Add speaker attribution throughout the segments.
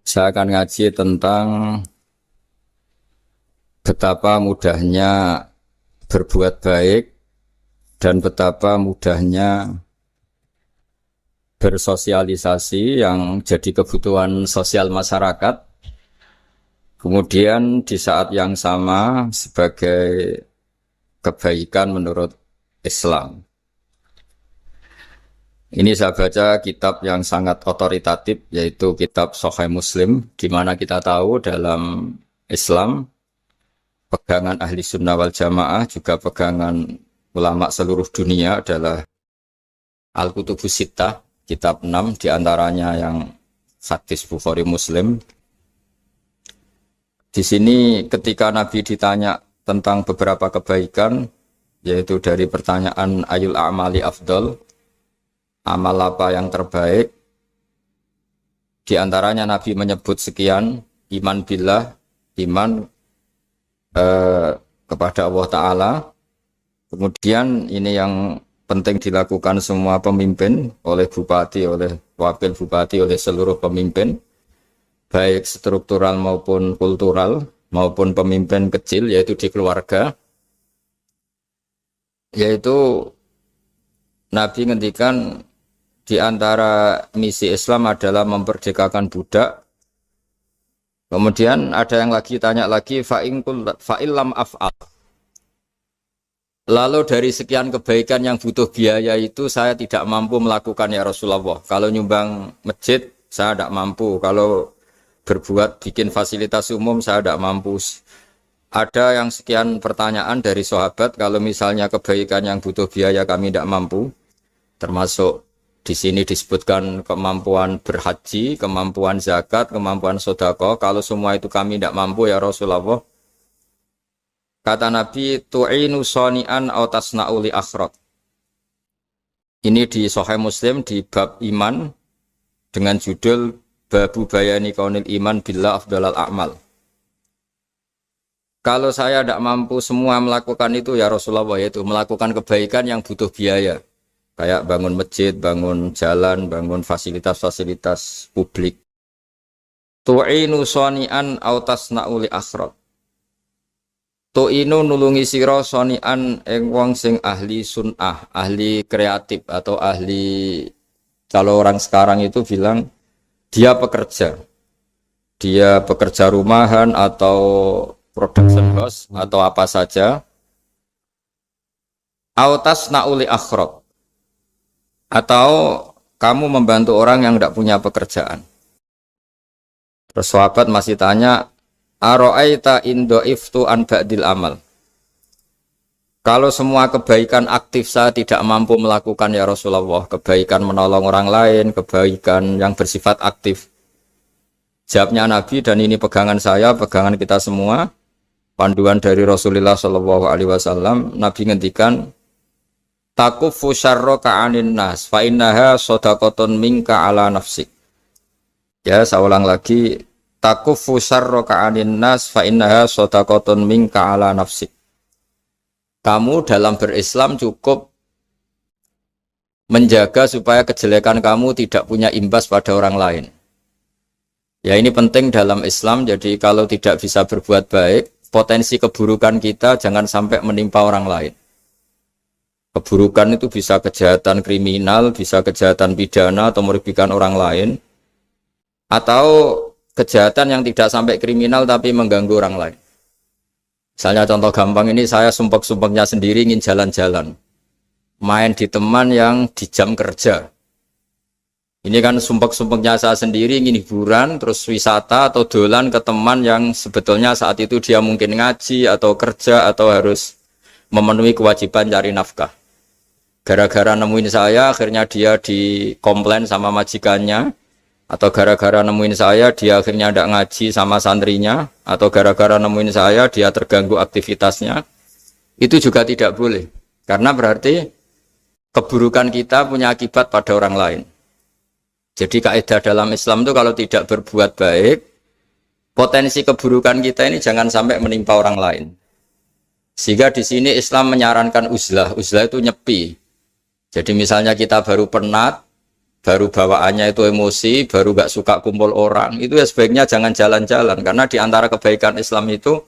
Speaker 1: Saya akan ngaji tentang betapa mudahnya berbuat baik dan betapa mudahnya bersosialisasi yang jadi kebutuhan sosial masyarakat. Kemudian di saat yang sama sebagai kebaikan menurut Islam. Ini saya baca kitab yang sangat otoritatif, yaitu kitab Sahih Muslim, di mana kita tahu dalam Islam pegangan ahli sunnah wal jamaah juga pegangan ulama seluruh dunia adalah Al-Kutubus Sittah, kitab 6 diantaranya yang hadis Bukhari Muslim. Di sini ketika Nabi ditanya tentang beberapa kebaikan, yaitu dari pertanyaan ayul a'mali afdol, amal apa yang terbaik, diantaranya Nabi menyebut sekian: iman billah, iman kepada Allah Ta'ala. Kemudian ini yang penting dilakukan semua pemimpin, oleh bupati, oleh wakil bupati, oleh seluruh pemimpin, baik struktural maupun kultural, maupun pemimpin kecil, yaitu di keluarga. Yaitu Nabi ngendikan di antara misi Islam adalah memperdekakan budak. Kemudian ada yang lagi tanya lagi, fa'illam af'al. Lalu dari sekian kebaikan yang butuh biaya itu saya tidak mampu melakukan ya Rasulullah. Kalau nyumbang masjid saya tidak mampu. Kalau berbuat bikin fasilitas umum saya tidak mampu. Ada yang sekian pertanyaan dari sahabat, kalau misalnya kebaikan yang butuh biaya kami tidak mampu, termasuk di sini disebutkan kemampuan berhaji, kemampuan zakat, kemampuan sedekah. Kalau semua itu kami tidak mampu ya Rasulullah. Kata Nabi, tu'inu soni'an aw tasna'u li akhirat. Ini di Sahih Muslim di bab iman dengan judul Babu bayani kaunil iman billah afdalal a'mal. Kalau saya tidak mampu semua melakukan itu ya Rasulullah, yaitu melakukan kebaikan yang butuh biaya. Kayak bangun masjid, bangun jalan, bangun fasilitas-fasilitas publik. Tu'inu soni'an aw tasna'u li akhirat. Tu'inu nulungi sira soni'an ing wong sing ahli sun'ah, ahli kreatif atau ahli, kalau orang sekarang itu bilang dia pekerja. Dia pekerja rumahan atau production house atau apa saja. Aw tasna'u li akhirat. Atau kamu membantu orang yang tidak punya pekerjaan. Terus sahabat masih tanya, aro'aita indo'iftu an ba'dil amal. Kalau semua kebaikan aktif saya tidak mampu melakukan ya Rasulullah, kebaikan menolong orang lain, kebaikan yang bersifat aktif. Jawabnya Nabi, dan ini pegangan saya, pegangan kita semua, panduan dari Rasulullah SAW, Nabi ngendikan, takufu syarroka anin nas fa innaha shadaqatun minka ala nafsik. Ya, saya ulang lagi, takufu syarroka anin nas fa innaha shadaqatun minka ala nafsik. Kamu dalam berislam cukup menjaga supaya kejelekan kamu tidak punya imbas pada orang lain. Ya, ini penting dalam Islam. Jadi kalau tidak bisa berbuat baik, potensi keburukan kita jangan sampai menimpa orang lain. Keburukan itu bisa kejahatan kriminal, bisa kejahatan pidana atau merugikan orang lain, atau kejahatan yang tidak sampai kriminal tapi mengganggu orang lain. Misalnya contoh gampang ini, saya sumpek-sumpeknya sendiri ingin jalan-jalan, main di teman yang di jam kerja. Ini kan sumpek-sumpeknya saya sendiri ingin hiburan, terus wisata atau dolan ke teman yang sebetulnya saat itu dia mungkin ngaji atau kerja atau harus memenuhi kewajiban cari nafkah. Gara-gara nemuin saya, akhirnya dia dikomplain sama majikannya, atau gara-gara nemuin saya, dia akhirnya tidak ngaji sama santrinya, atau gara-gara nemuin saya, dia terganggu aktivitasnya. Itu juga tidak boleh, karena berarti keburukan kita punya akibat pada orang lain. Jadi kaidah dalam Islam itu kalau tidak berbuat baik, potensi keburukan kita ini jangan sampai menimpa orang lain. Sehingga di sini Islam menyarankan uzlah. Uzlah itu nyepi. Jadi misalnya kita baru penat, baru bawaannya itu emosi, baru gak suka kumpul orang, itu ya sebaiknya jangan jalan-jalan, karena di antara kebaikan Islam itu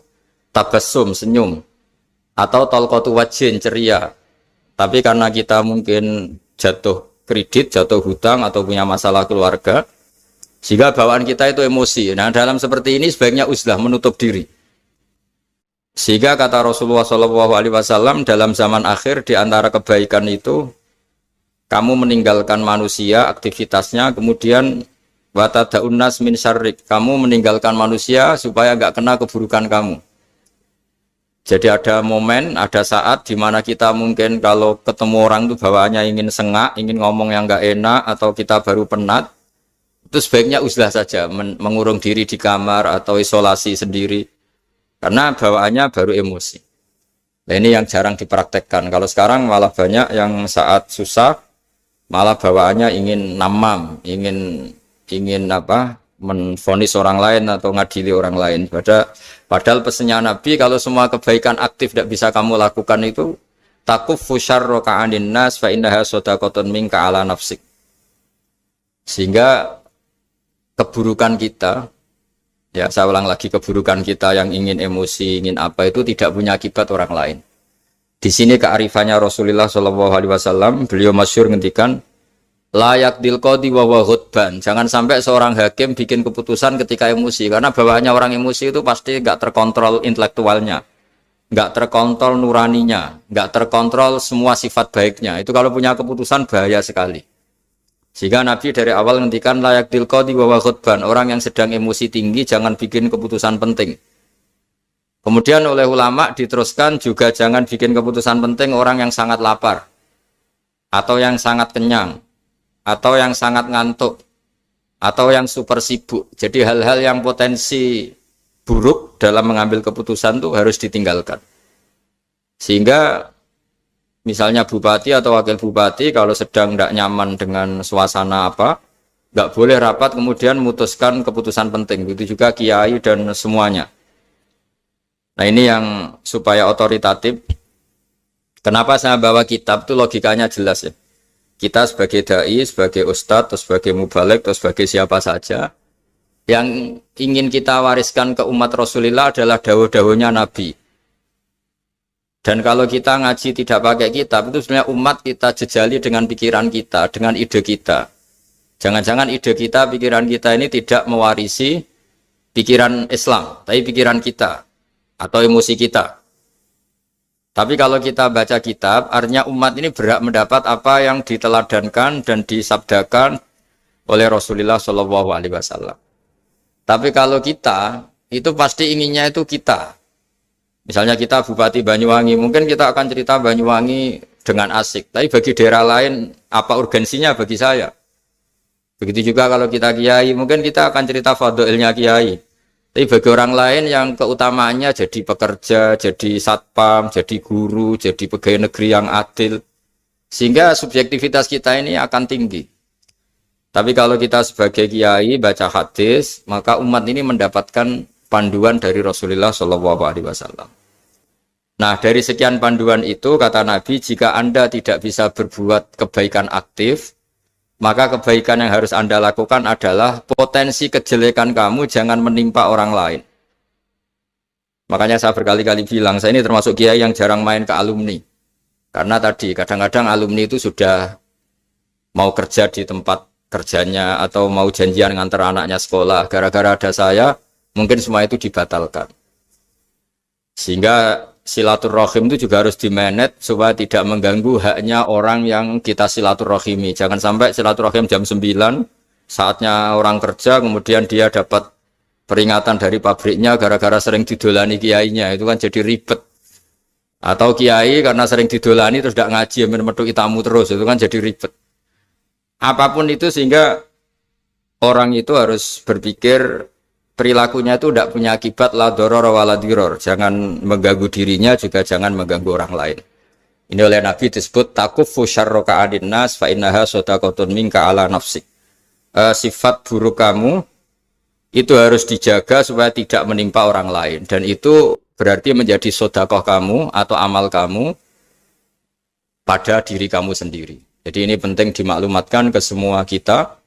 Speaker 1: tabassum, senyum, atau talqatu wajhin, ceria. Tapi karena kita mungkin jatuh kredit, jatuh hutang, atau punya masalah keluarga, sehingga bawaan kita itu emosi. Nah, dalam seperti ini sebaiknya uzlah, menutup diri. Sehingga kata Rasulullah SAW dalam zaman akhir di antara kebaikan itu kamu meninggalkan manusia aktivitasnya, kemudian watadaun nas min syarrik, kamu meninggalkan manusia supaya enggak kena keburukan kamu. Jadi ada momen, ada saat di mana kita mungkin kalau ketemu orang itu bawaannya ingin sengak, ingin ngomong yang enggak enak, atau kita baru penat, itu sebaiknya uzlah saja, mengurung diri di kamar atau isolasi sendiri, karena bawaannya baru emosi. Nah, ini yang jarang dipraktekkan. Kalau sekarang malah banyak yang saat susah malah bawaannya ingin namam, ingin menvonis orang lain atau ngadili orang lain. Padahal pesannya Nabi, kalau semua kebaikan aktif tidak bisa kamu lakukan itu, takuffu syarra ka'anin nas fa innaha shadaqatun minka ala nafsik. Sehingga keburukan kita, ya saya ulang lagi, keburukan kita yang ingin emosi, ingin apa, itu tidak punya akibat orang lain. Di sini kearifannya Rasulullah SAW, beliau masyhur ngendikan, layak dilqodi wa ghadban. Jangan sampai seorang hakim bikin keputusan ketika emosi, karena bawaannya orang emosi itu pasti nggak terkontrol intelektualnya, nggak terkontrol nuraninya, nggak terkontrol semua sifat baiknya. Itu kalau punya keputusan bahaya sekali. Sehingga Nabi dari awal ngendikan layak dilqodi wa ghadban. Orang yang sedang emosi tinggi jangan bikin keputusan penting. Kemudian oleh ulama diteruskan juga jangan bikin keputusan penting orang yang sangat lapar, atau yang sangat kenyang, atau yang sangat ngantuk, atau yang super sibuk. Jadi hal-hal yang potensi buruk dalam mengambil keputusan itu harus ditinggalkan. Sehingga misalnya bupati atau wakil bupati kalau sedang tidak nyaman dengan suasana apa, nggak boleh rapat kemudian memutuskan keputusan penting. Begitu juga kiai dan semuanya. Nah, ini yang supaya otoritatif. Kenapa saya bawa kitab itu logikanya jelas ya. Kita sebagai dai, sebagai ustadz, atau sebagai mubalek, atau sebagai siapa saja, yang ingin kita wariskan ke umat Rasulullah adalah dawuh-dawuhnya Nabi. Dan kalau kita ngaji tidak pakai kitab, itu sebenarnya umat kita jejali dengan pikiran kita, dengan ide kita. Jangan-jangan ide kita, pikiran kita ini tidak mewarisi pikiran Islam, tapi pikiran kita atau emosi kita. Tapi kalau kita baca kitab, artinya umat ini berhak mendapat apa yang diteladankan dan disabdakan oleh Rasulullah SAW. Tapi kalau kita, itu pasti inginnya itu kita. Misalnya kita Bupati Banyuwangi, mungkin kita akan cerita Banyuwangi dengan asik. Tapi bagi daerah lain, apa urgensinya bagi saya? Begitu juga kalau kita kiai, mungkin kita akan cerita fadhilnya kiai. Tapi bagi orang lain yang keutamaannya jadi pekerja, jadi satpam, jadi guru, jadi pegawai negeri yang adil. Sehingga subjektivitas kita ini akan tinggi. Tapi kalau kita sebagai kiai baca hadis, maka umat ini mendapatkan panduan dari Rasulullah SAW. Nah, dari sekian panduan itu, kata Nabi, jika Anda tidak bisa berbuat kebaikan aktif, maka kebaikan yang harus Anda lakukan adalah potensi kejelekan kamu jangan menimpa orang lain. Makanya saya berkali-kali bilang, saya ini termasuk kiai yang jarang main ke alumni. Karena tadi, kadang-kadang alumni itu sudah mau kerja di tempat kerjanya, atau mau janjian ngantar anaknya sekolah. Gara-gara ada saya, mungkin semua itu dibatalkan. Sehingga silaturahim itu juga harus dimanage supaya tidak mengganggu haknya orang yang kita silaturahimi. Jangan sampai silaturahim jam 9, saatnya orang kerja, kemudian dia dapat peringatan dari pabriknya gara-gara sering didolani kiainya. Itu kan jadi ribet. Atau kiai karena sering didolani terus tidak ngaji, metu tamu terus, itu kan jadi ribet. Apapun itu, sehingga orang itu harus berpikir perilakunya itu tidak punya akibat la doror wa la diror. Jangan mengganggu dirinya, juga jangan mengganggu orang lain. Ini oleh Nabi disebut takuffu syarra ka'adin nas fa innaha shadaqatun minka ala nafsik. Sifat buruk kamu itu harus dijaga supaya tidak menimpa orang lain, dan itu berarti menjadi sedekah kamu atau amal kamu pada diri kamu sendiri. Jadi ini penting dimaklumatkan ke semua kita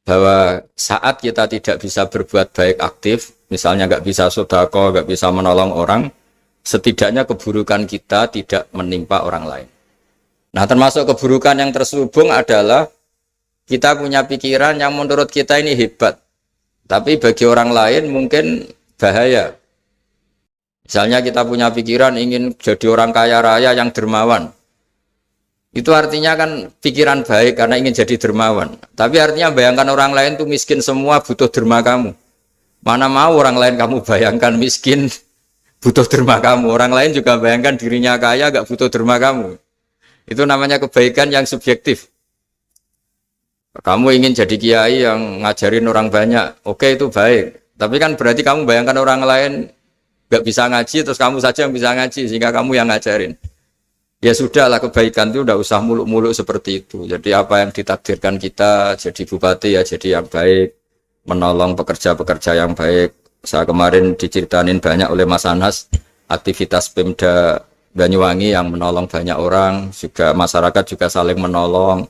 Speaker 1: bahwa saat kita tidak bisa berbuat baik aktif, misalnya nggak bisa sedekah, nggak bisa menolong orang, setidaknya keburukan kita tidak menimpa orang lain. Nah, termasuk keburukan yang terselubung adalah kita punya pikiran yang menurut kita ini hebat, tapi bagi orang lain mungkin bahaya. Misalnya kita punya pikiran ingin jadi orang kaya raya yang dermawan. Itu artinya kan pikiran baik karena ingin jadi dermawan. Tapi artinya bayangkan orang lain tuh miskin semua butuh derma kamu. Mana mau orang lain kamu bayangkan miskin butuh derma kamu. Orang lain juga bayangkan dirinya kaya gak butuh derma kamu. Itu namanya kebaikan yang subjektif. Kamu ingin jadi kiai yang ngajarin orang banyak. Oke, itu baik. Tapi kan berarti kamu bayangkan orang lain gak bisa ngaji terus kamu saja yang bisa ngaji sehingga kamu yang ngajarin. Ya sudahlah, kebaikan itu udah usah muluk-muluk seperti itu. Jadi apa yang ditakdirkan kita jadi bupati ya jadi yang baik, menolong pekerja-pekerja yang baik. Saya kemarin diceritain banyak oleh Mas Anas aktivitas Pemda Banyuwangi yang menolong banyak orang, juga masyarakat juga saling menolong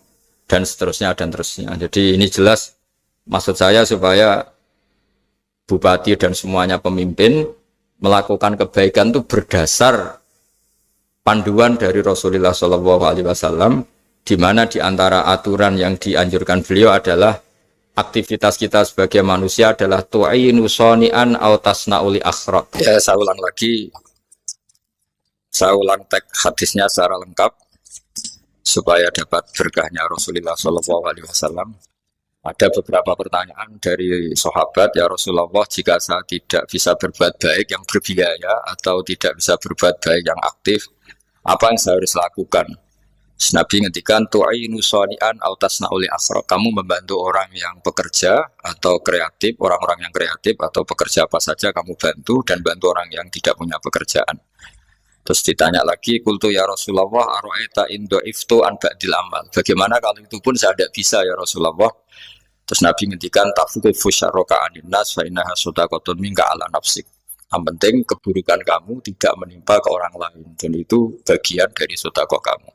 Speaker 1: dan seterusnya dan terusnya. Jadi ini jelas maksud saya supaya bupati dan semuanya pemimpin melakukan kebaikan itu berdasar panduan dari Rasulullah SAW, di mana di antara aturan yang dianjurkan beliau adalah aktivitas kita sebagai manusia adalah tu'inu soni'an au tasna'uli akhraq. Ya, saya ulang lagi. Saya ulang teks hadisnya secara lengkap supaya dapat berkahnya Rasulullah SAW. Ada beberapa pertanyaan dari sahabat, ya Rasulullah, jika saya tidak bisa berbuat baik yang berbiaya atau tidak bisa berbuat baik yang aktif, apa yang saya harus lakukan? Nabi ngendikan tu'inu shani'an aw tasna'u li asra. Kamu membantu orang yang pekerja atau kreatif, orang-orang yang kreatif atau pekerja apa saja kamu bantu dan bantu orang yang tidak punya pekerjaan. Terus ditanya lagi, qultu ya Rasulullah ara'aita in dha'iftu an ba'dil amal. Bagaimana kalau itu pun saya tidak bisa ya Rasulullah? Terus Nabi ngendikan tafuqifu syarraka 'anin nas fa innaha shadaqatun minka 'ala nafsik. Yang penting keburukan kamu tidak menimpa ke orang lain dan itu bagian dari sedekah kamu.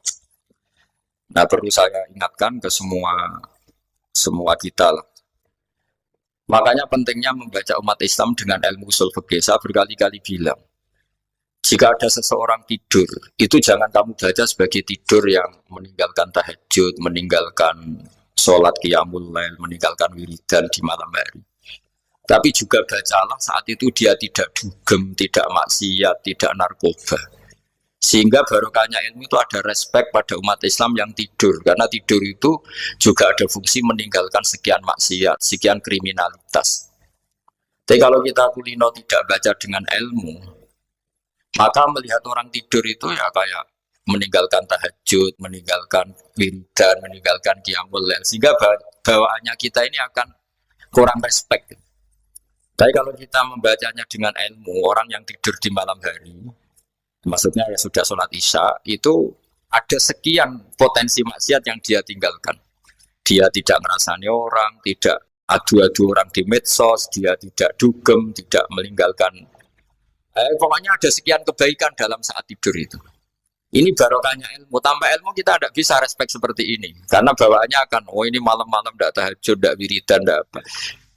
Speaker 1: Nah, perlu saya ingatkan ke semua kita lah. Makanya pentingnya membaca umat Islam dengan ilmu usul fikih. Saya berkali-kali bilang, jika ada seseorang tidur, itu jangan kamu baca sebagai tidur yang meninggalkan tahajud, meninggalkan sholat qiyamul lail, meninggalkan wiridan di malam hari. Tapi juga bacalah saat itu dia tidak dugem, tidak maksiat, tidak narkoba. Sehingga barokahnya ilmu itu ada respek pada umat Islam yang tidur. Karena tidur itu juga ada fungsi meninggalkan sekian maksiat, sekian kriminalitas. Tapi kalau kita kulino tidak baca dengan ilmu, maka melihat orang tidur itu ya kayak meninggalkan tahajud, meninggalkan wiridan, meninggalkan qiyamul lail. Sehingga bawaannya kita ini akan kurang respect. Tapi kalau kita membacanya dengan ilmu, orang yang tidur di malam hari, maksudnya ya sudah sholat isya, itu ada sekian potensi maksiat yang dia tinggalkan. Dia tidak ngerasani orang, tidak adu-adu orang di medsos, dia tidak dugem, tidak meninggalkan. Pokoknya ada sekian kebaikan dalam saat tidur itu. Ini barokahnya ilmu. Tanpa ilmu kita tidak bisa respect seperti ini. Karena bawaannya akan, oh ini malam-malam tidak tahajud, tidak wiridan, tidak apa.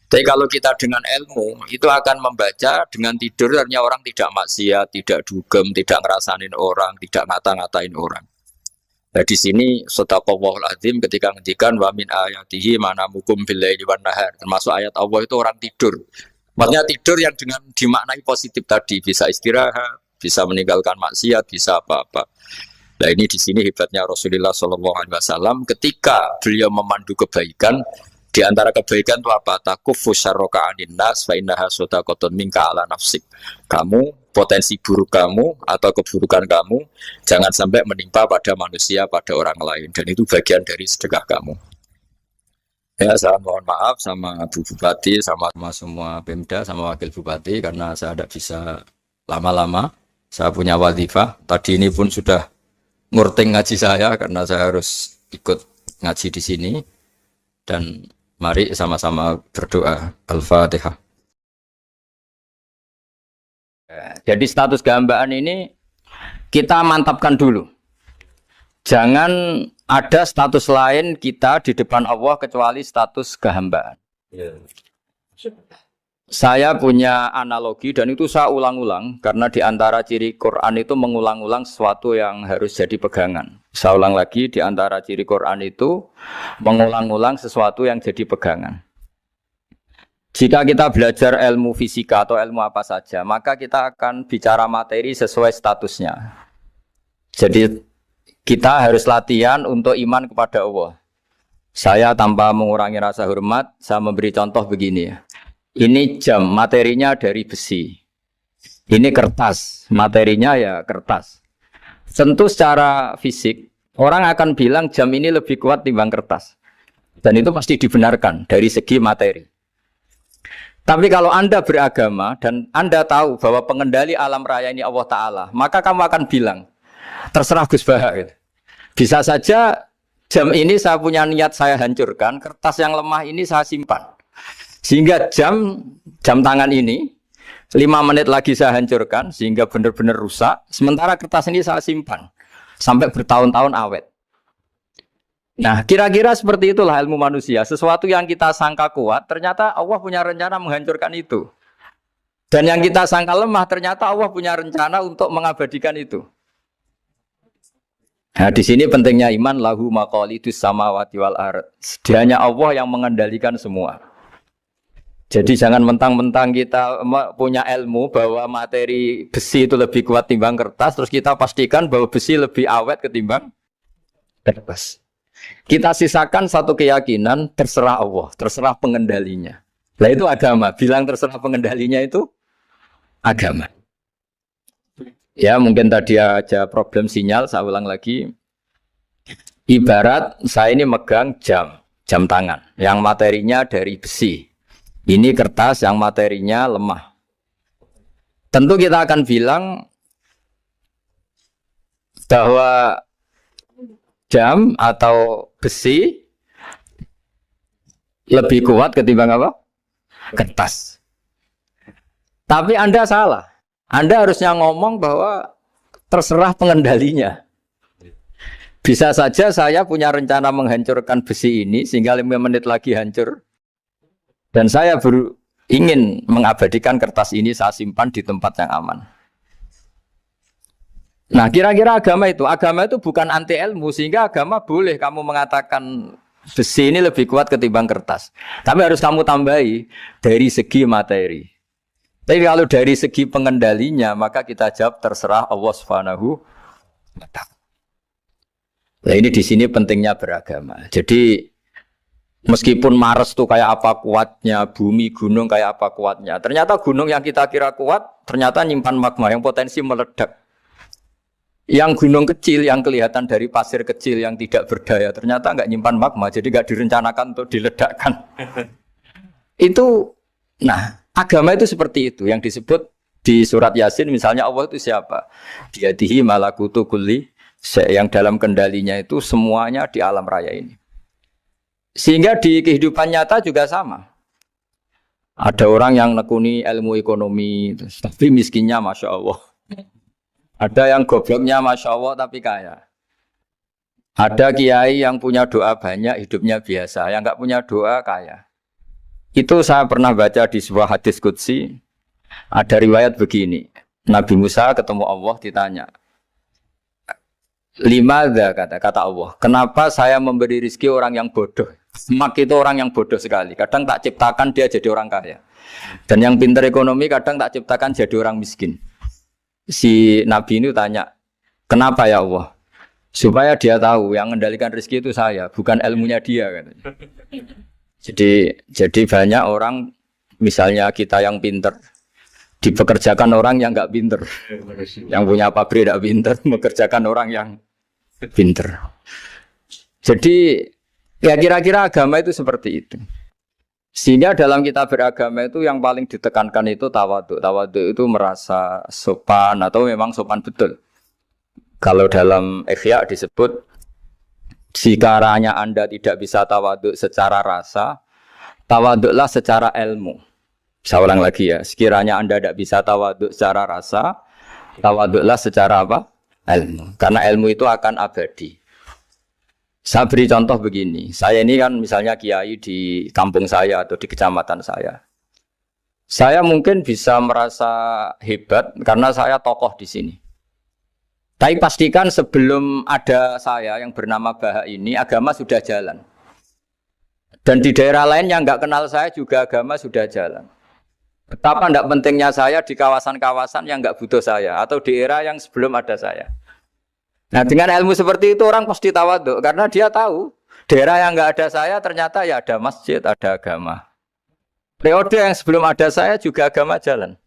Speaker 1: Tapi kalau kita dengan ilmu, itu akan membaca dengan tidur, artinya orang tidak maksiat, tidak dugem, tidak ngerasanin orang, tidak ngata-ngatain orang. Nah di sini Sadaqallahul Azim ketika ngendikan wa min ayatihi manamukum billaili wan nahar. Termasuk ayat Allah itu orang tidur. Maksudnya tidur yang dengan dimaknai positif tadi, bisa istirahat, bisa meninggalkan maksiat, bisa apa-apa. Nah ini di sini hebatnya Rasulullah SAW ketika beliau memandu kebaikan. Di antara kebaikan itu apa? Takuffu syarraka 'anin nas fa innaha shadaqatun minka 'ala nafsik. Kamu, potensi buruk kamu atau keburukan kamu jangan sampai menimpa pada manusia, pada orang lain, dan itu bagian dari sedekah kamu. Ya, saya mohon maaf sama Bu Bupati, sama semua Pemda, sama Wakil Bupati karena saya tidak bisa lama-lama. Saya punya wadifah. Tadi ini pun sudah ngurting ngaji saya karena saya harus ikut ngaji di sini. Dan mari sama-sama berdoa. Al-Fatihah. Jadi status gambaan ini kita mantapkan dulu. Jangan ada status lain kita di depan Allah kecuali status kehambaan. Saya punya analogi dan itu saya ulang-ulang karena di antara ciri Quran itu mengulang-ulang sesuatu yang harus jadi pegangan. Saya ulang lagi, di antara ciri Quran itu mengulang-ulang sesuatu yang jadi pegangan. Jika kita belajar ilmu fisika atau ilmu apa saja, maka kita akan bicara materi sesuai statusnya. Jadi kita harus latihan untuk iman kepada Allah. Saya tanpa mengurangi rasa hormat, saya memberi contoh begini ya. Ini jam, materinya dari besi. Ini kertas, materinya ya kertas. Tentu secara fisik, orang akan bilang jam ini lebih kuat timbang kertas. Dan itu pasti dibenarkan dari segi materi. Tapi kalau Anda beragama dan Anda tahu bahwa pengendali alam raya ini Allah Ta'ala, maka kamu akan bilang, terserah Gus Baha. Gitu. Bisa saja jam ini saya punya niat saya hancurkan, kertas yang lemah ini saya simpan. Sehingga jam tangan ini 5 menit lagi saya hancurkan sehingga benar-benar rusak. Sementara kertas ini saya simpan sampai bertahun-tahun awet. Nah, kira-kira seperti itulah ilmu manusia. Sesuatu yang kita sangka kuat, ternyata Allah punya rencana menghancurkan itu. Dan yang kita sangka lemah, ternyata Allah punya rencana untuk mengabadikan itu. Nah, di sini pentingnya iman lahu maqalidus samawati wal ardh. Hanya Allah yang mengendalikan semua. Jadi jangan mentang-mentang kita punya ilmu bahwa materi besi itu lebih kuat timbang kertas, terus kita pastikan bahwa besi lebih awet ketimbang kertas. Kita sisakan satu keyakinan, terserah Allah, terserah pengendalinya. Nah itu agama, bilang terserah pengendalinya itu agama. Ya mungkin tadi aja problem sinyal, saya ulang lagi. Ibarat saya ini megang jam tangan, yang materinya dari besi. Ini kertas yang materinya lemah. Tentu kita akan bilang bahwa jam atau besi lebih kuat ketimbang apa? Kertas. Tapi Anda salah. Anda harusnya ngomong bahwa terserah pengendalinya. Bisa saja saya punya rencana menghancurkan besi ini sehingga 5 menit lagi hancur. Dan saya ingin mengabadikan kertas ini saya simpan di tempat yang aman. Nah kira-kira agama itu bukan anti ilmu. Sehingga agama boleh kamu mengatakan besi ini lebih kuat ketimbang kertas. Tapi harus kamu tambahi dari segi materi. Tapi kalau dari segi pengendalinya maka kita jawab terserah Allah Subhanahu wa ta'ala. Nah ini di sini pentingnya beragama. Jadi meskipun Mars tuh kayak apa kuatnya, bumi, gunung kayak apa kuatnya. Ternyata gunung yang kita kira kuat, ternyata nyimpan magma yang potensi meledak. Yang gunung kecil, yang kelihatan dari pasir kecil yang tidak berdaya, ternyata nggak nyimpan magma, jadi nggak direncanakan untuk diledakkan. Itu, nah agama itu seperti itu, yang disebut di surat Yasin misalnya Allah itu siapa? Biyadihi malakutu kulli, yang dalam kendalinya itu semuanya di alam raya ini. Sehingga di kehidupan nyata juga sama. Ada orang yang nekuni ilmu ekonomi, tapi miskinnya Masya Allah. Ada yang gobloknya Masya Allah tapi kaya. Ada kiai yang punya doa banyak, hidupnya biasa. Yang nggak punya doa kaya. Itu saya pernah baca di sebuah hadis qudsi. Ada riwayat begini. Nabi Musa ketemu Allah ditanya. Limadza kata Allah. Kenapa saya memberi rezeki orang yang bodoh? Mak itu orang yang bodoh sekali. Kadang tak ciptakan dia jadi orang kaya. Dan yang pintar ekonomi kadang tak ciptakan jadi orang miskin. Si Nabi ini tanya, kenapa ya Allah? Supaya dia tahu yang mengendalikan rezeki itu saya, bukan ilmunya dia. Katanya. Jadi banyak orang, misalnya kita yang pintar, dipekerjakan orang yang nggak pintar. Yang punya pabrik tidak pintar, mengerjakan orang yang pintar. Jadi ya kira-kira agama itu seperti itu. Sehingga dalam kita beragama itu yang paling ditekankan itu tawadhu. Tawadhu itu merasa sopan atau memang sopan betul. Kalau dalam Ihya disebut sekiranya Anda tidak bisa tawadhu secara rasa, tawadhulah secara ilmu. Saya ulang lagi ya, sekiranya Anda tidak bisa tawadhu secara rasa, tawadhulah secara apa? Ilmu. Karena ilmu itu akan abadi. Saya beri contoh begini, saya ini kan misalnya kiai di kampung saya atau di kecamatan saya. Saya mungkin bisa merasa hebat karena saya tokoh di sini. Tapi pastikan sebelum ada saya yang bernama Baha ini, agama sudah jalan. Dan di daerah lain yang nggak kenal saya juga agama sudah jalan. Betapa tidak pentingnya saya di kawasan-kawasan yang nggak butuh saya atau di era yang sebelum ada saya. Nah dengan ilmu seperti itu orang pasti tawaduk karena dia tahu daerah yang nggak ada saya ternyata ya ada masjid, ada agama. Periode yang sebelum ada saya juga agama jalan.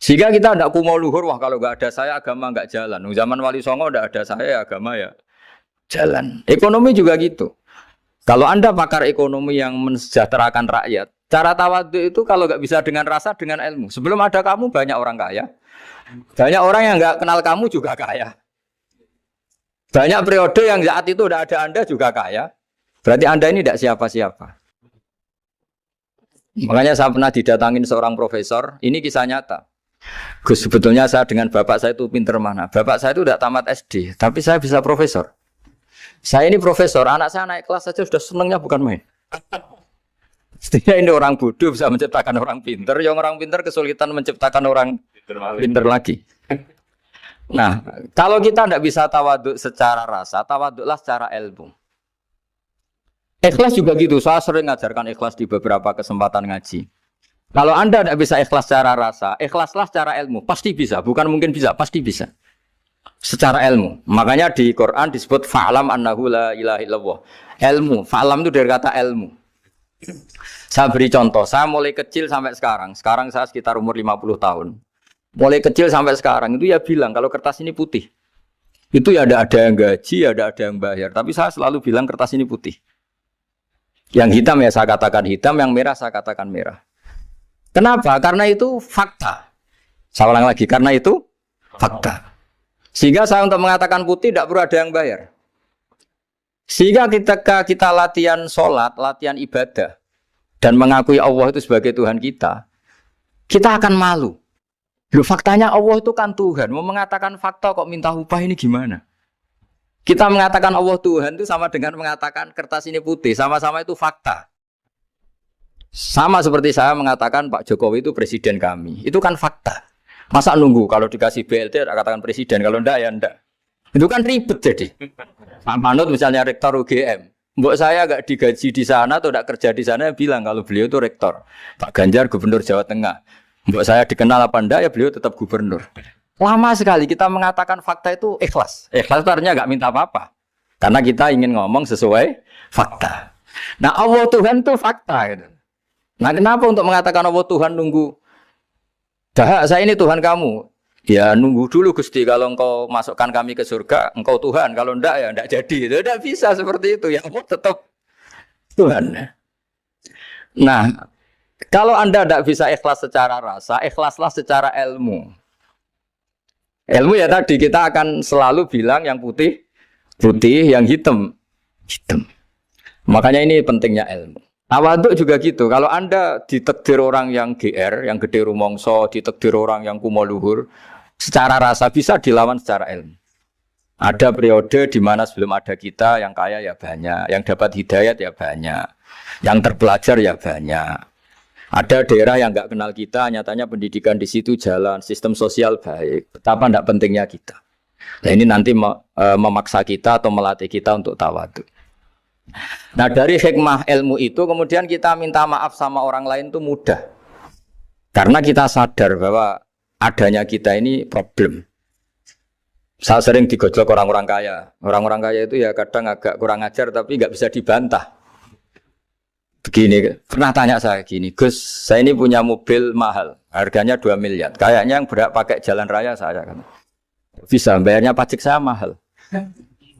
Speaker 1: Sehingga kita tidak kumo luhur, wah kalau nggak ada saya agama nggak jalan. Zaman Wali Songo tidak ada saya agama ya jalan. Ekonomi juga gitu. Kalau Anda pakar ekonomi yang mensejahterakan rakyat, cara tawaduk itu kalau nggak bisa dengan rasa, dengan ilmu. Sebelum ada kamu banyak orang kaya. Banyak orang yang nggak kenal kamu juga kaya. Banyak periode yang saat itu udah ada Anda juga kaya. Berarti Anda ini tidak siapa-siapa. Makanya saya pernah didatangin seorang profesor. Ini kisah nyata. Gus, sebetulnya saya dengan bapak saya itu pinter mana. Bapak saya itu tidak tamat SD. Tapi saya bisa profesor. Saya ini profesor. Anak saya naik kelas saja sudah senangnya bukan main. Setidaknya ini orang bodoh bisa menciptakan orang pinter. Yang orang pinter kesulitan menciptakan orang pinter lagi. Nah, kalau kita tidak bisa tawaduk secara rasa, tawaduklah secara ilmu. Ikhlas juga gitu. Saya sering ngajarkan ikhlas di beberapa kesempatan ngaji. Kalau Anda tidak bisa ikhlas secara rasa, ikhlaslah secara ilmu. Pasti bisa. Bukan mungkin bisa, pasti bisa. Secara ilmu. Makanya di Quran disebut fa'lam annahu la ilaha illallah. Ilmu. Fa'lam itu dari kata ilmu. Saya beri contoh. Saya mulai kecil sampai sekarang. Sekarang saya sekitar umur 50 tahun. Mulai kecil sampai sekarang itu ya bilang kalau kertas ini putih. Itu ya ada yang gaji, ada yang bayar. Tapi saya selalu bilang kertas ini putih. Yang hitam ya saya katakan hitam, yang merah saya katakan merah. Kenapa? Karena itu fakta. Saya ulang lagi, karena itu fakta. Sehingga saya untuk mengatakan putih tidak perlu ada yang bayar. Sehingga ketika kita latihan sholat, latihan ibadah, dan mengakui Allah itu sebagai Tuhan kita akan malu. Loh, faktanya Allah itu kan Tuhan. Mau mengatakan fakta kok minta upah ini gimana? Kita mengatakan Allah Tuhan itu sama dengan mengatakan kertas ini putih. Sama-sama itu fakta. Sama seperti saya mengatakan Pak Jokowi itu presiden kami. Itu kan fakta. Masa nunggu kalau dikasih BLT katakan presiden. Kalau enggak ya enggak. Itu kan ribet jadi. Pak Manut misalnya rektor UGM. Mbok saya enggak digaji di sana atau enggak kerja di sana bilang kalau beliau itu rektor. Pak Ganjar gubernur Jawa Tengah. Mbok saya dikenal apa enggak ya beliau tetap gubernur. Lama sekali kita mengatakan fakta itu ikhlas. Ikhlas itu artinya enggak minta apa-apa. Karena kita ingin ngomong sesuai fakta. Nah Allah Tuhan itu fakta gitu. Nah kenapa untuk mengatakan Allah Tuhan nunggu? Dah saya ini Tuhan kamu. Ya nunggu dulu Gusti kalau engkau masukkan kami ke surga, engkau Tuhan. Kalau enggak ya enggak jadi. Tidak bisa seperti itu. Ya Allah tetap Tuhan. Nah kalau Anda tidak bisa ikhlas secara rasa, ikhlaslah secara ilmu. Ilmu ya tadi kita akan selalu bilang yang putih, putih, yang hitam, hitam. Makanya ini pentingnya ilmu. Tawaduk juga gitu. Kalau Anda ditakdir orang yang GR, yang gede rumongso, ditakdir orang yang kumo luhur, secara rasa bisa dilawan secara ilmu. Ada periode di mana sebelum ada kita yang kaya ya banyak, yang dapat hidayat ya banyak, yang terpelajar ya banyak. Ada daerah yang nggak kenal kita, nyatanya pendidikan di situ jalan, sistem sosial baik. Betapa tidak pentingnya kita. Nah ini nanti memaksa kita atau melatih kita untuk tawaduk. Nah dari hikmah ilmu itu kemudian kita minta maaf sama orang lain itu mudah. Karena kita sadar bahwa adanya kita ini problem. Saya sering digojlok orang-orang kaya. Orang-orang kaya itu ya kadang agak kurang ajar tapi nggak bisa dibantah. Begini, pernah tanya saya gini, Gus, saya ini punya mobil mahal, harganya 2 miliar. Kayaknya yang berat pakai jalan raya saya kan. Bisa, bayarnya pajak saya mahal.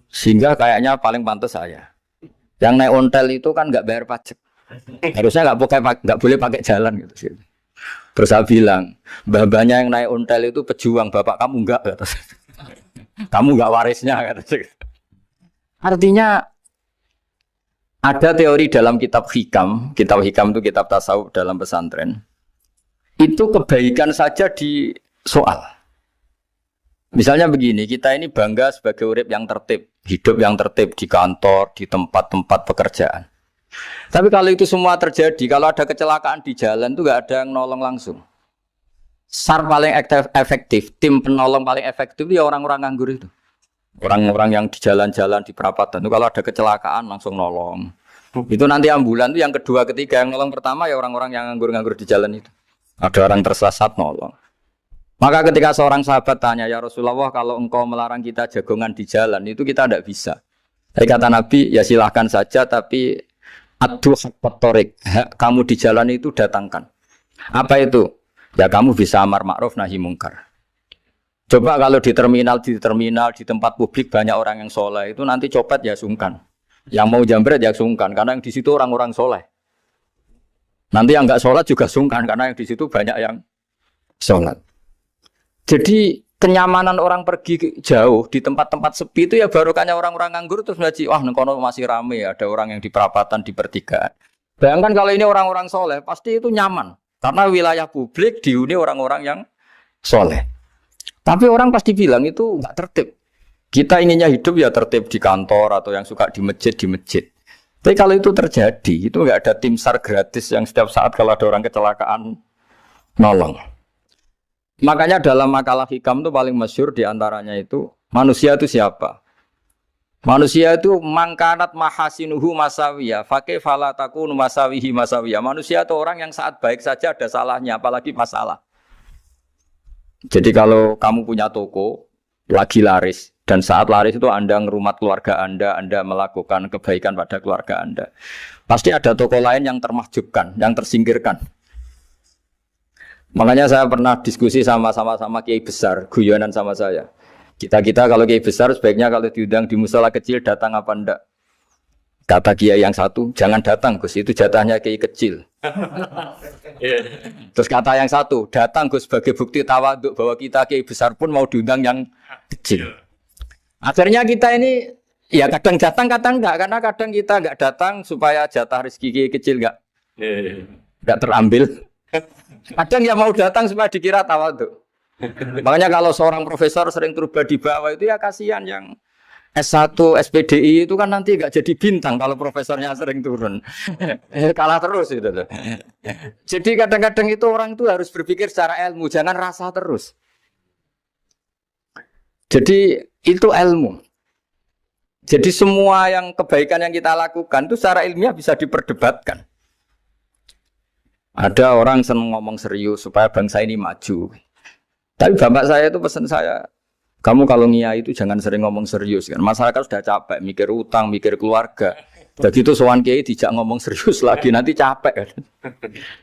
Speaker 1: Sehingga kayaknya paling pantas saya. Yang naik ontel itu kan nggak bayar pajak. Harusnya nggak boleh pakai jalan gitu. Terus saya bilang, mbah-mbahnya yang naik ontel itu pejuang, bapak kamu enggak. Kamu nggak warisnya. Artinya ada teori dalam kitab hikam itu kitab tasawuf dalam pesantren. Itu kebaikan saja di soal. Misalnya begini, kita ini bangga sebagai urip yang tertib. hidup yang tertib di kantor, di tempat-tempat pekerjaan. Tapi kalau itu semua terjadi, kalau ada kecelakaan di jalan itu nggak ada yang nolong langsung. SAR paling efektif, tim penolong paling efektif itu ya orang-orang nganggur itu. Orang-orang yang di jalan-jalan di perapatan itu kalau ada kecelakaan langsung nolong. Itu nanti ambulan itu yang kedua, ketiga, yang nolong pertama ya orang-orang yang nganggur-nganggur di jalan itu. Ada orang tersesat nolong. Maka ketika seorang sahabat tanya, ya Rasulullah, kalau engkau melarang kita jagongan di jalan itu kita tidak bisa. Tapi kata Nabi, ya silahkan saja, tapi adu hak torik, kamu di jalan itu datangkan. Apa itu? Ya kamu bisa amar ma'ruf nahi mungkar. Coba kalau di terminal, di tempat publik banyak orang yang soleh, itu nanti copet ya sungkan. Yang mau jambret ya sungkan, karena yang di situ orang-orang soleh. Nanti yang nggak sholat juga sungkan, karena yang di situ banyak yang sholat. Jadi kenyamanan orang pergi jauh di tempat-tempat sepi itu ya barokahnya orang-orang nganggur terus ngaji, wah nengkono masih rame, ada orang yang di perapatan, di pertigaan. Bayangkan kalau ini orang-orang soleh, pasti itu nyaman. Karena wilayah publik dihuni orang-orang yang soleh. Tapi orang pasti bilang itu nggak tertib. Kita inginnya hidup ya tertib di kantor atau yang suka di masjid, di masjid. Tapi kalau itu terjadi, itu nggak ada tim SAR gratis yang setiap saat kalau ada orang kecelakaan nolong. Makanya dalam makalah hikam itu paling masyhur diantaranya itu, manusia itu siapa? Manusia itu mangkanat mahasinuhu masawiyah, fakih falataku masawihi masawiyah. Manusia itu orang yang saat baik saja ada salahnya, apalagi masalah. Jadi kalau kamu punya toko, lagi laris, dan saat laris itu Anda ngerumat keluarga Anda melakukan kebaikan pada keluarga Anda. Pasti ada toko lain yang termahjubkan, yang tersingkirkan. Makanya saya pernah diskusi sama kiai besar, guyonan sama saya. Kita kalau kiai besar sebaiknya kalau diundang di musala kecil datang apa enggak? Kata kiai yang satu, jangan datang Gus, itu jatahnya kiai kecil. Terus kata yang satu, datang Gus sebagai bukti tawaduk bahwa kita kiai besar pun mau diundang yang kecil. Akhirnya kita ini ya kadang datang kadang enggak, karena kadang kita enggak datang supaya jatah rezeki kiai kecil enggak terambil. Kadang ya mau datang supaya dikira tawaduk. Makanya kalau seorang profesor sering turba di bawah itu ya kasihan yang S1, SPDI itu kan nanti nggak jadi bintang kalau profesornya sering turun. Kalah terus itu. Jadi kadang-kadang itu orang itu harus berpikir secara ilmu, jangan rasa terus. Jadi itu ilmu. Jadi semua yang kebaikan yang kita lakukan itu secara ilmiah bisa diperdebatkan. Ada orang senang ngomong serius supaya bangsa ini maju. Tapi bapak saya itu pesan saya, kamu kalau ngiyai itu jangan sering ngomong serius kan. Masyarakat sudah capek mikir utang, mikir keluarga. Jadi itu sowan kiai dijak ngomong serius lagi nanti capek kan.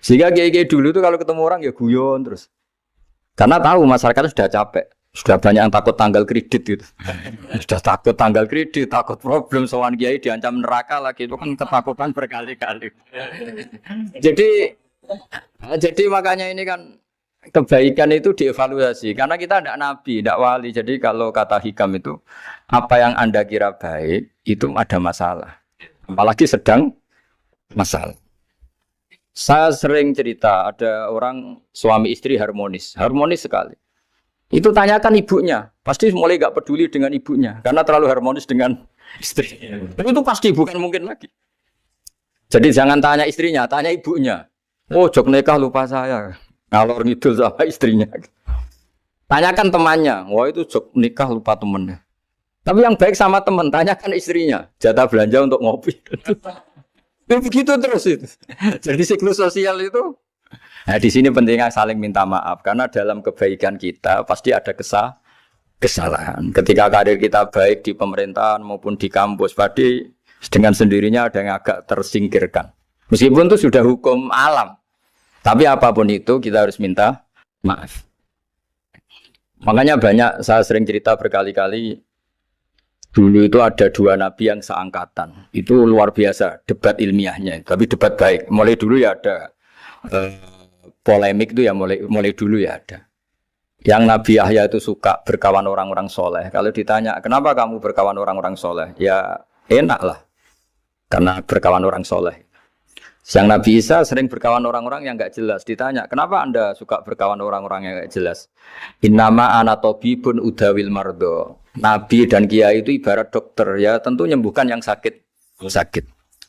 Speaker 1: Sehingga kiai dulu itu kalau ketemu orang ya guyon terus. Karena tahu masyarakat sudah capek. Sudah banyak yang takut tanggal kredit gitu. Sudah takut tanggal kredit, takut problem sowan kiai diancam neraka lagi itu kan ketakutan berkali-kali. Jadi makanya ini kan kebaikan itu dievaluasi karena kita tidak nabi, tidak wali. Jadi kalau kata hikam itu apa yang Anda kira baik itu ada masalah. Apalagi sedang masalah. Saya sering cerita ada orang suami istri harmonis sekali. Itu tanyakan ibunya, pasti mulai gak peduli dengan ibunya karena terlalu harmonis dengan istri. Tapi itu pasti bukan mungkin lagi. Jadi jangan tanya istrinya, tanya ibunya. Oh, jok nikah lupa saya. Ngalor ngidul sama istrinya. Tanyakan temannya. Wah itu jok nikah lupa temennya. Tapi yang baik sama teman, tanyakan istrinya. Jatah belanja untuk ngopi. Begitu terus itu. Jadi siklus sosial itu. Nah di sini pentingnya saling minta maaf. Karena dalam kebaikan kita pasti ada kesalahan. Ketika karir kita baik di pemerintahan maupun di kampus, pasti dengan sendirinya ada yang agak tersingkirkan. Meskipun itu sudah hukum alam. Tapi apapun itu kita harus minta maaf. Makanya banyak saya sering cerita berkali-kali. Dulu itu ada dua nabi yang seangkatan. Itu luar biasa debat ilmiahnya. Tapi debat baik. Mulai dulu ya ada polemik itu ya mulai dulu ya ada. Yang Nabi Yahya itu suka berkawan orang-orang soleh. Kalau ditanya kenapa kamu berkawan orang-orang soleh? Ya enak lah. Karena berkawan orang soleh. Yang Nabi Isa sering berkawan orang-orang yang nggak jelas. Ditanya, kenapa Anda suka berkawan orang-orang yang nggak jelas? Innama ana tabibun udawil mardo. Nabi dan kiai itu ibarat dokter, ya tentu menyembuhkan yang sakit.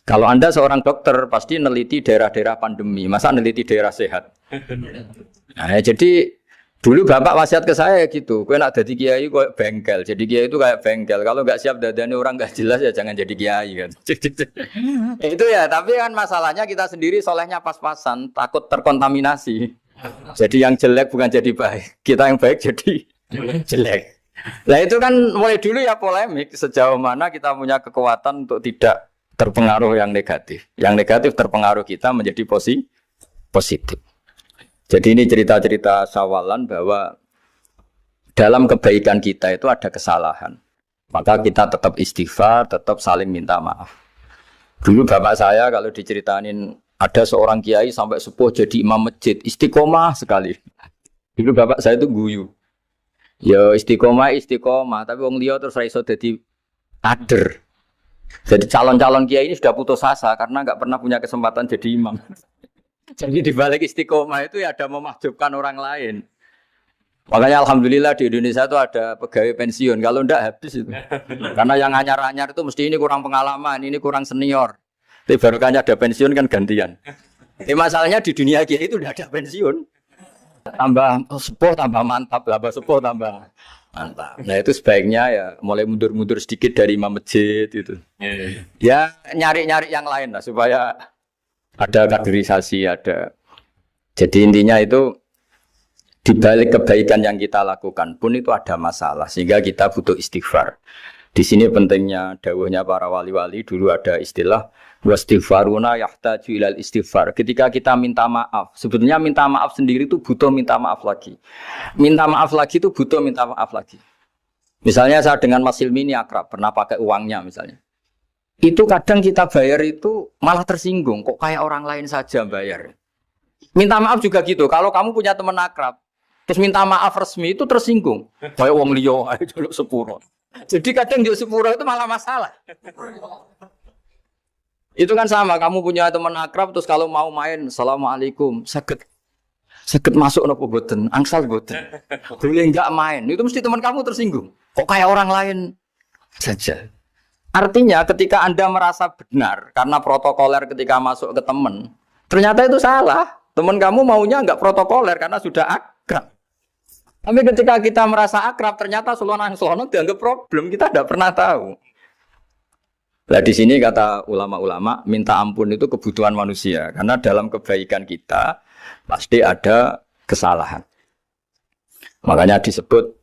Speaker 1: Kalau Anda seorang dokter, pasti neliti daerah-daerah pandemi. Masa neliti daerah sehat? Nah, jadi dulu bapak wasiat ke saya gitu, kau nak jadi kiai kau bengkel, jadi kiai itu kayak bengkel. Kalau nggak siap dadani orang nggak jelas ya jangan jadi kiai kan. Itu ya, tapi kan masalahnya kita sendiri solehnya pas-pasan, takut terkontaminasi. Jadi yang jelek bukan jadi baik, kita yang baik jadi jelek. Nah itu kan mulai dulu ya polemik sejauh mana kita punya kekuatan untuk tidak terpengaruh yang negatif. Yang negatif terpengaruh kita menjadi positif. Jadi ini cerita-cerita sawalan bahwa dalam kebaikan kita itu ada kesalahan. Maka kita tetap istighfar, tetap saling minta maaf. Dulu bapak saya kalau diceritain ada seorang kiai sampai sepuh jadi imam masjid, istiqomah sekali. Dulu bapak saya itu guyu. Ya istiqomah, tapi wong liya terus ra iso dadi kader. Jadi calon-calon kiai ini sudah putus asa karena nggak pernah punya kesempatan jadi imam. Jadi di balik istiqomah itu ya ada memahjubkan orang lain. Makanya alhamdulillah di Indonesia itu ada pegawai pensiun. Kalau enggak habis itu. Karena yang anyar-anyar itu mesti ini kurang pengalaman, ini kurang senior. Tapi baru kan ada pensiun kan gantian. Masalahnya di dunia kiai itu udah ada pensiun. Tambah sepuh tambah mantap, tambah sepuh tambah mantap. Nah itu sebaiknya ya mulai mundur-mundur sedikit dari imam masjid itu. Ya nyari-nyari yang lain lah supaya ada kaderisasi, ada. Jadi intinya itu di balik kebaikan yang kita lakukan pun itu ada masalah sehingga kita butuh istighfar. Di sini pentingnya dawuhnya para wali-wali, dulu ada istilah wastighfaruna yahtaju ilal istighfar. Ketika kita minta maaf, sebetulnya minta maaf sendiri itu butuh minta maaf lagi. Minta maaf lagi itu butuh minta maaf lagi. Misalnya saya dengan Mas Hilmi ini akrab, pernah pakai uangnya misalnya. Itu kadang kita bayar itu malah tersinggung, kok kayak orang lain saja bayar. Minta maaf juga gitu, kalau kamu punya teman akrab, terus minta maaf resmi itu tersinggung. Kayak wong liya ae jaluk sepuro. Jadi kadang jaluk sepuro itu malah masalah. Itu kan sama, kamu punya teman akrab, terus kalau mau main, assalamualaikum, sakit masuk nopo boten, angsal boten. Boleh enggak main, itu mesti teman kamu tersinggung. Kok kayak orang lain saja. Artinya ketika Anda merasa benar karena protokoler ketika masuk ke teman, ternyata itu salah. Teman kamu maunya enggak protokoler karena sudah akrab. Tapi ketika kita merasa akrab, ternyata selonang-selonang dianggap problem, kita tidak pernah tahu. Nah di sini kata ulama-ulama, minta ampun itu kebutuhan manusia. Karena dalam kebaikan kita pasti ada kesalahan. Makanya disebut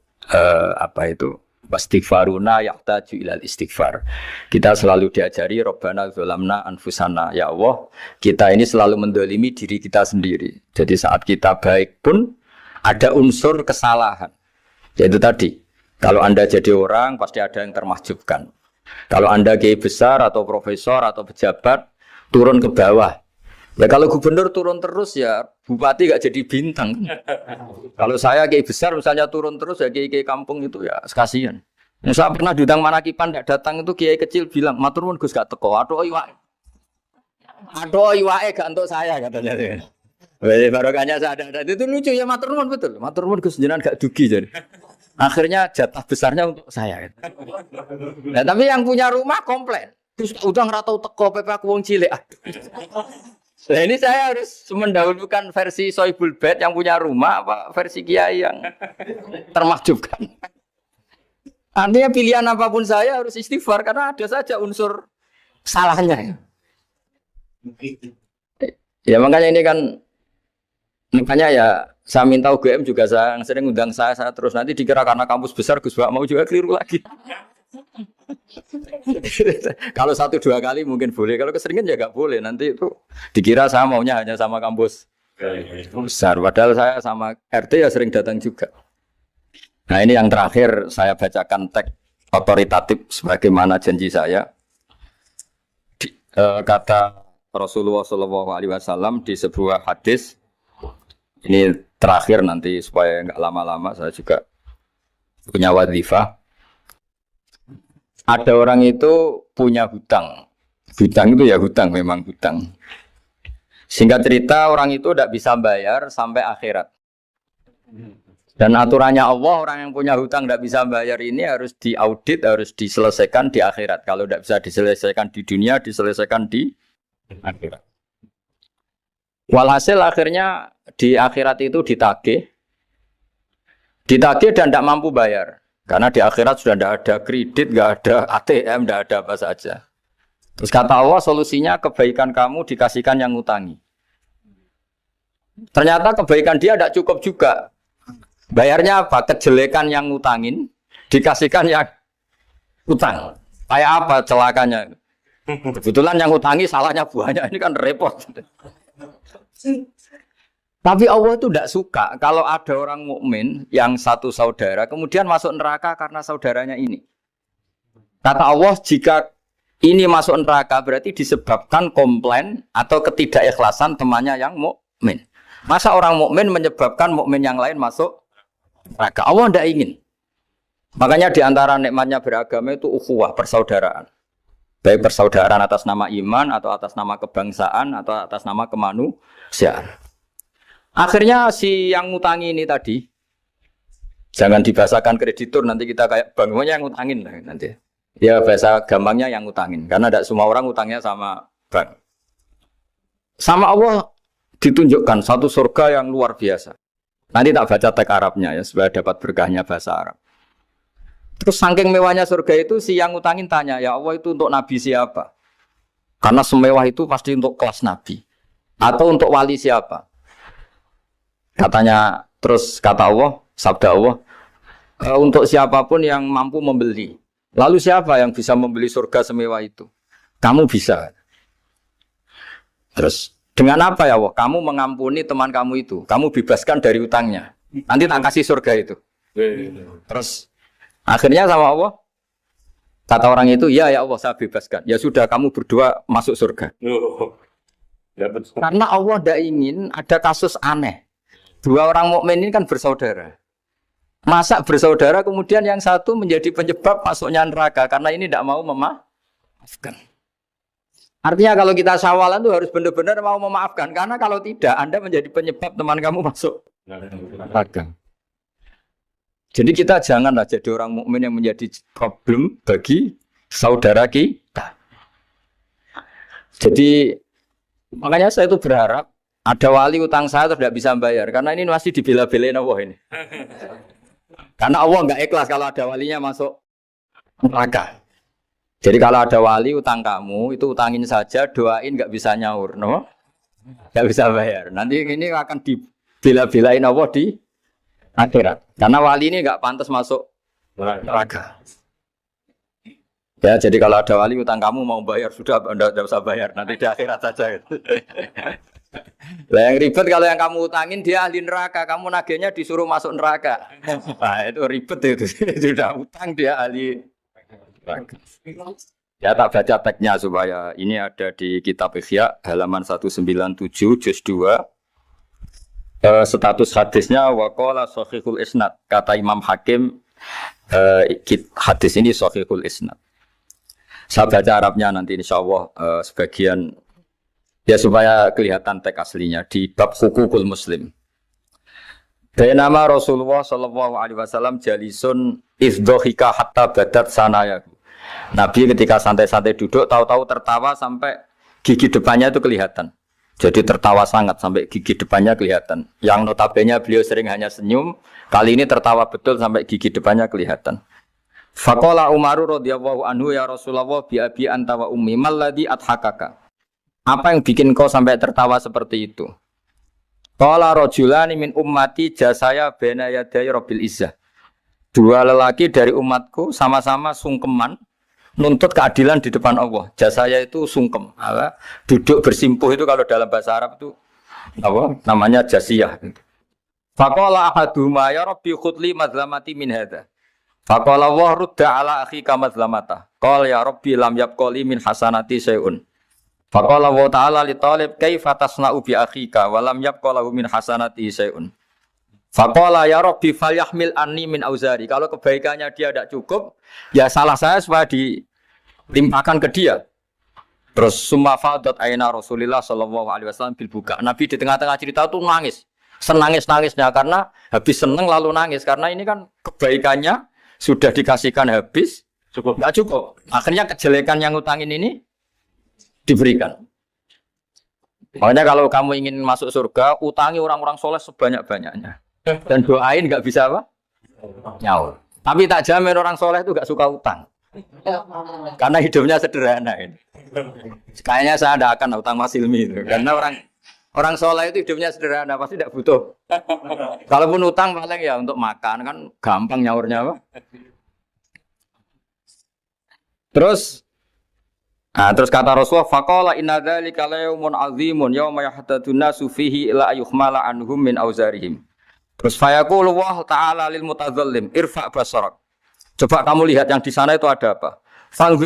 Speaker 1: wastighfaruna yahtaju ilal istighfar. Kita selalu diajari Rabbana dzalamna anfusana. Ya Allah, kita ini selalu mendolimi diri kita sendiri. Jadi saat kita baik pun ada unsur kesalahan. Yaitu tadi, kalau Anda jadi orang pasti ada yang termahjubkan. Kalau Anda kiai besar atau profesor atau pejabat turun ke bawah. Ya kalau gubernur turun terus ya bupati gak jadi bintang. Kalau saya kiai besar misalnya turun terus ya kiai kampung itu ya kasihan. Saya pernah diundang Manakipan tidak datang itu kiai kecil bilang matur nuwun Gus gak teko. Aduh iwake gak untuk saya katanya. Barokahnya saya ada. Itu lucu ya matur nuwun betul. Matur nuwun Gus jenengan gak dugi jadi. Akhirnya jatah besarnya untuk saya. Nah, tapi yang punya rumah komplain. Gus udah nggak tahu teko PP aku wong cilik. Nah, ini saya harus mendahulukan versi Sohibul Bait yang punya rumah apa versi kiai yang termahjubkan. Artinya pilihan apapun saya harus istighfar karena ada saja unsur salahnya. Ya makanya ini kan makanya ya saya minta UGM juga saya sering undang saya terus nanti dikira karena kampus besar Gus Bak mau juga keliru lagi. Kalau 1-2 kali mungkin boleh, kalau keseringan ya nggak boleh. Nanti itu dikira saya maunya hanya sama kampus besar, padahal saya sama RT ya sering datang juga. Nah ini yang terakhir saya bacakan teks otoritatif sebagaimana janji saya. Kata Rasulullah SAW di sebuah hadis. Ini terakhir nanti supaya nggak lama-lama saya juga punya wadhifah. Ada orang itu punya hutang. Hutang itu ya hutang, memang hutang. Singkat cerita orang itu tidak bisa bayar sampai akhirat. Dan aturannya Allah, orang yang punya hutang tidak bisa bayar ini harus diaudit, harus diselesaikan di akhirat. Kalau tidak bisa diselesaikan di dunia, diselesaikan di akhirat. Walhasil akhirnya di akhirat itu ditagih dan tidak mampu bayar. Karena di akhirat sudah tidak ada kredit, tidak ada ATM, tidak ada apa saja. Terus kata Allah, solusinya kebaikan kamu dikasihkan yang ngutangi. Ternyata kebaikan dia tidak cukup juga. Bayarnya apa? Kejelekan yang ngutangin dikasihkan yang utang. Kayak apa celakanya? Kebetulan yang ngutangi salahnya banyak, ini kan repot. Tapi Allah itu tidak suka kalau ada orang mukmin yang satu saudara kemudian masuk neraka karena saudaranya ini. Kata Allah, jika ini masuk neraka berarti disebabkan komplain atau ketidakikhlasan temannya yang mukmin. Masa orang mukmin menyebabkan mukmin yang lain masuk neraka? Allah tidak ingin. Makanya di antara nikmatnya beragama itu ukhuwah, persaudaraan. Baik persaudaraan atas nama iman atau atas nama kebangsaan atau atas nama kemanusiaan. Akhirnya si yang ngutangi ini tadi, jangan dibahasakan kreditur, nanti kita kayak bank, yang ngutangin lah nanti. Ya bahasa gampangnya yang ngutangin, karena tidak semua orang ngutangnya sama bank. Sama Allah ditunjukkan satu surga yang luar biasa. Nanti tak baca teks Arabnya ya, supaya dapat berkahnya bahasa Arab. Terus saking mewahnya surga itu, si yang ngutangin tanya, ya Allah itu untuk nabi siapa? Karena semewah itu pasti untuk kelas nabi. Atau untuk wali siapa? Katanya, terus kata Allah, sabda Allah, untuk siapapun yang mampu membeli. Lalu siapa yang bisa membeli surga semewah itu? Kamu bisa. Terus, dengan apa ya Allah? Kamu mengampuni teman kamu itu. Kamu bebaskan dari utangnya. Nanti tak kasih surga itu. Terus, akhirnya sama Allah, kata orang itu, ya Allah saya bebaskan. Ya sudah, kamu berdua masuk surga. Karena Allah tidak ingin ada kasus aneh. Dua orang mukmin ini kan bersaudara. Masa bersaudara kemudian yang satu menjadi penyebab masuknya neraka karena ini tidak mau memaafkan. Artinya kalau kita syawalan itu harus benar-benar mau memaafkan, karena kalau tidak Anda menjadi penyebab teman kamu masuk neraka. Jadi kita janganlah jadi orang mukmin yang menjadi problem bagi saudara kita. Jadi makanya saya itu berharap ada wali utang saya terus tidak bisa bayar, karena ini masih dibela-belain Allah ini. Karena Allah nggak ikhlas kalau ada walinya masuk neraka. Jadi kalau ada wali utang kamu, itu utangin saja, doain nggak bisa nyaur, no? Nggak bisa bayar. Nanti ini akan dibela-belain Allah di akhirat. Karena wali ini nggak pantas masuk neraka. Ya, jadi kalau ada wali utang kamu mau bayar, sudah Anda tidak usah bayar, nanti di akhirat saja. Lah yang ribet kalau yang kamu utangin dia ahli neraka, kamu nagihnya disuruh masuk neraka. Nah, itu ribet itu. Sudah utang dia ahli neraka. Ya tak baca teksnya supaya ini ada di kitab Ihya halaman 197 juz 2. Status hadisnya waqala sahihul isnad, kata Imam Hakim, hadis ini sahihul isnad. Saya baca Arabnya nanti insyaallah sebagian ya supaya kelihatan teks aslinya di bab hukukul muslim. Nama Rasulullah sallallahu alaihi wasallam jalisun izdhika hatta badat sanayahu. Nabi ketika santai-santai duduk tahu-tahu tertawa sampai gigi depannya itu kelihatan. Jadi tertawa sangat sampai gigi depannya kelihatan. Yang notabene beliau sering hanya senyum, kali ini tertawa betul sampai gigi depannya kelihatan. Faqala Umar radhiyallahu anhu ya Rasulullah bi abi anta wa ummi malladhi adhakaka. Apa yang bikin kau sampai tertawa seperti itu? Qala rajulani min ummati jasaya baina yaday rabbil izzah. Dua lelaki dari umatku sama-sama sungkeman nuntut keadilan di depan Allah. Jasaya itu sungkem. Duduk bersimpuh itu kalau dalam bahasa Arab itu apa? Namanya jasiyah. Faqala ahaduhuma ya rabbi khudli madlamati min hadza. Faqala wa rudda ala akhika madlamata. Qala ya rabbi lam yabqali min hasanati syai'un. Faqala wa ta'ala li talib kaifa tasna'u bi akhika wa lam yabqalahu min hasanati syai'un. Faqala ya rabbi falyahmil anni min auzari. Kalau kebaikannya dia tidak cukup, ya salah saya supaya dilimpahkan ke dia. Terus summa fadat aina Rasulillah sallallahu alaihi wasallam bil buka. Nabi di tengah-tengah cerita tuh nangis. Senangis-nangisnya karena habis seneng lalu nangis karena ini kan kebaikannya sudah dikasihkan habis cukup enggak cukup. Akhirnya kejelekan yang ngutangin ini diberikan. Makanya kalau kamu ingin masuk surga, utangi orang-orang soleh sebanyak-banyaknya. Dan doain nggak bisa apa? Nyaur. Tapi tak jamin orang soleh itu nggak suka utang. Karena hidupnya sederhana ini. Kayaknya saya tidak akan utang Mas Ilmi itu. Karena orang soleh itu hidupnya sederhana, pasti tidak butuh. Kalaupun utang paling ya untuk makan kan gampang nyaurnya apa? Terus kata Rasulullah, faqala inna dzalika la yaumun azimun yauma yahtadun nasu fihi ila ayuhmala anhum min auzarihim. Terus fayaqulu wa ta'ala lil mutadzallim irfa basarak. Coba kamu lihat yang di sana itu ada apa? Fanzur